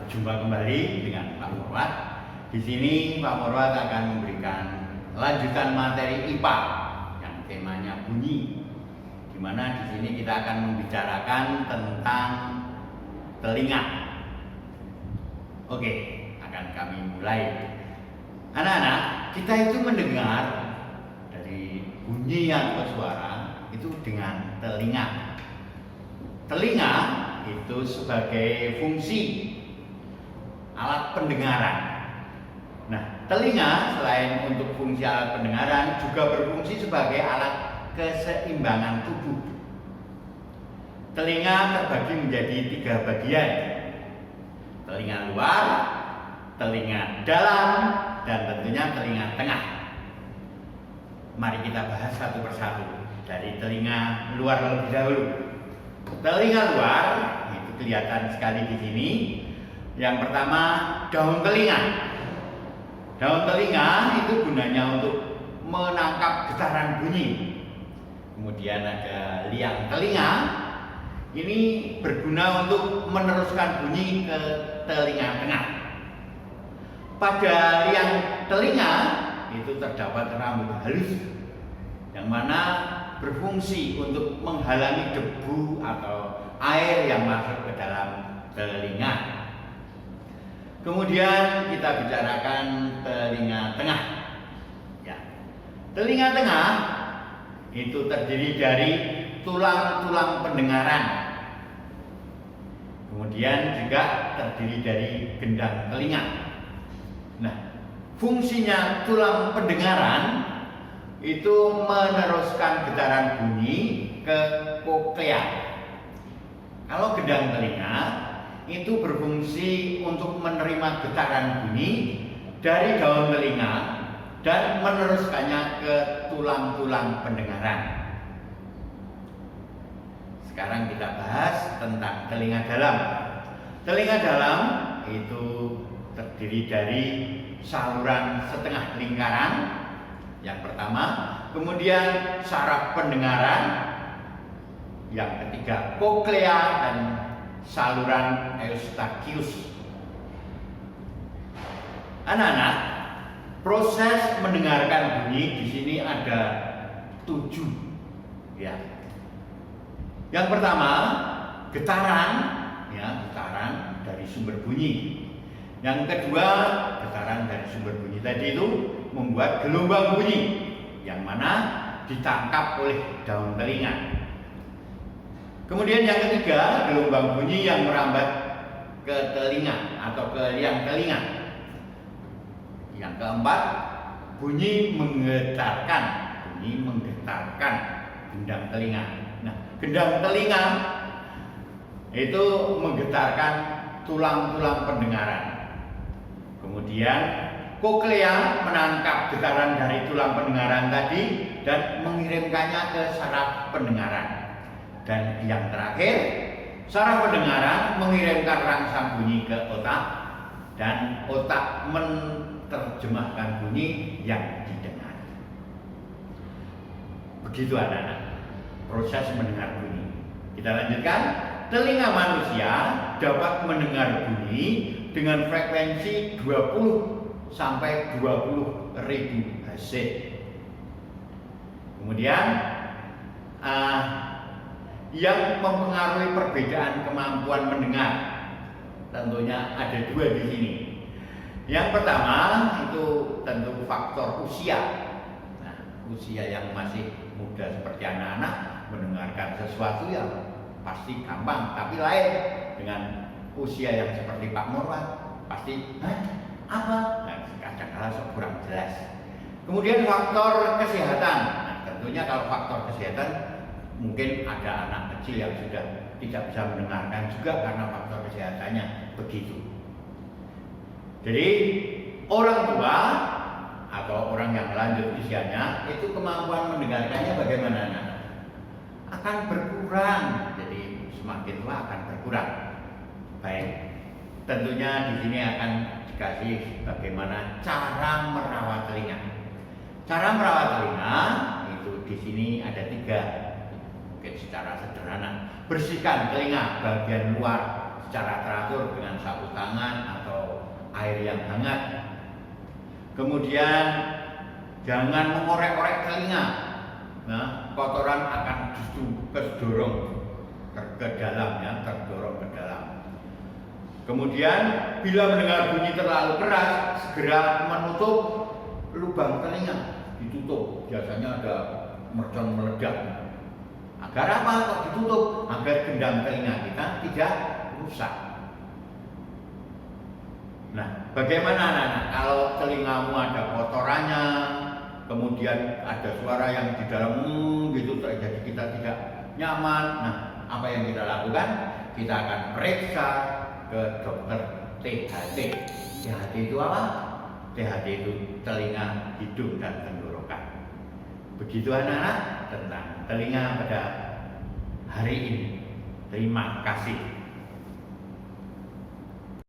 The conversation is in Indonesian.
Berjumpa kembali dengan Pak Murwat. Di sini Pak Murwat akan memberikan lanjutan materi IPA yang temanya bunyi. Di mana di sini kita akan membicarakan tentang telinga. Oke, akan kami mulai. Anak-anak, kita itu mendengar dari bunyi atau suara itu dengan telinga. Telinga itu sebagai fungsi alat pendengaran. Nah, telinga selain untuk fungsi alat pendengaran juga berfungsi sebagai alat keseimbangan tubuh. Telinga terbagi menjadi 3 bagian: telinga luar, telinga dalam, dan tentunya telinga tengah. Mari kita bahas satu persatu. Dari telinga luar lebih dahulu. Telinga luar itu kelihatan sekali di sini. Yang pertama, daun telinga. Daun telinga itu gunanya untuk menangkap getaran bunyi. Kemudian ada liang telinga. Ini berguna untuk meneruskan bunyi ke telinga tengah. Pada liang telinga itu terdapat rambut halus yang mana berfungsi untuk menghalangi debu atau air yang masuk ke dalam telinga. Kemudian kita bicarakan telinga tengah. Ya. Telinga tengah itu terdiri dari tulang-tulang pendengaran. Kemudian juga terdiri dari gendang telinga. Nah, fungsinya tulang pendengaran itu meneruskan getaran bunyi ke koklea. Kalau gendang telinga itu berfungsi untuk menerima getaran bunyi dari daun telinga dan meneruskannya ke tulang-tulang pendengaran. Sekarang kita bahas tentang telinga dalam. Telinga dalam itu terdiri dari saluran setengah lingkaran yang pertama, kemudian saraf pendengaran, yang ketiga koklea, dan saluran eustachius. Anak-anak, proses mendengarkan bunyi di sini ada 7. Ya. Yang pertama, getaran, ya, getaran dari sumber bunyi. Yang kedua, getaran dari sumber bunyi tadi itu membuat gelombang bunyi yang mana ditangkap oleh daun telinga. Kemudian yang ketiga, gelombang bunyi yang merambat ke telinga atau ke liang telinga. Yang keempat, bunyi menggetarkan gendang telinga. Nah, gendang telinga itu menggetarkan tulang-tulang pendengaran. Kemudian koklea menangkap getaran dari tulang pendengaran tadi dan mengirimkannya ke saraf pendengaran. Dan yang terakhir, saraf pendengaran mengirimkan rangsang bunyi ke otak dan otak menerjemahkan bunyi yang didengar. Begitu anak-anak proses mendengar bunyi. Kita lanjutkan. Telinga manusia dapat mendengar bunyi dengan frekuensi 20 sampai 20 ribu Hz. Kemudian yang mempengaruhi perbedaan kemampuan mendengar tentunya ada 2 di sini. Yang pertama itu tentu faktor usia. Nah, usia yang masih muda seperti anak-anak mendengarkan sesuatu yang pasti gampang, tapi lain dengan usia yang seperti Pak Murwat pasti apa? Nah, kadang-kadang kurang jelas. Kemudian faktor kesehatan. Nah, tentunya kalau faktor kesehatan mungkin ada anak kecil yang sudah tidak bisa mendengarkan juga karena faktor kesehatannya begitu. Jadi orang tua atau orang yang lanjut usianya itu kemampuan mendengarkannya bagaimana? Akan berkurang. Jadi semakin tua akan berkurang. Baik. Tentunya di sini akan dikasih bagaimana cara merawat telinga. Cara merawat telinga itu di sini ada 3. Mungkin secara sederhana, bersihkan telinga bagian luar secara teratur dengan sapu tangan atau air yang hangat. Kemudian jangan mengorek-orek telinga. Nah, kotoran akan justru terdorong ke dalam, ya, terdorong ke dalam. Kemudian bila mendengar bunyi terlalu keras, segera menutup lubang telinga, ditutup. Biasanya ada mercon meledak. Agar apa kok ditutup? Agar gendang telinga kita tidak rusak. Nah, bagaimana anak-anak kalau telingamu ada kotorannya, kemudian ada suara yang di dalam gitu, jadi kita tidak nyaman. Nah, apa yang kita lakukan? Kita akan periksa ke dokter THT. THT itu apa? THT itu telinga, hidung, dan tenggorokan. Begitu anak-anak tentang telinga pada hari ini. Terima kasih.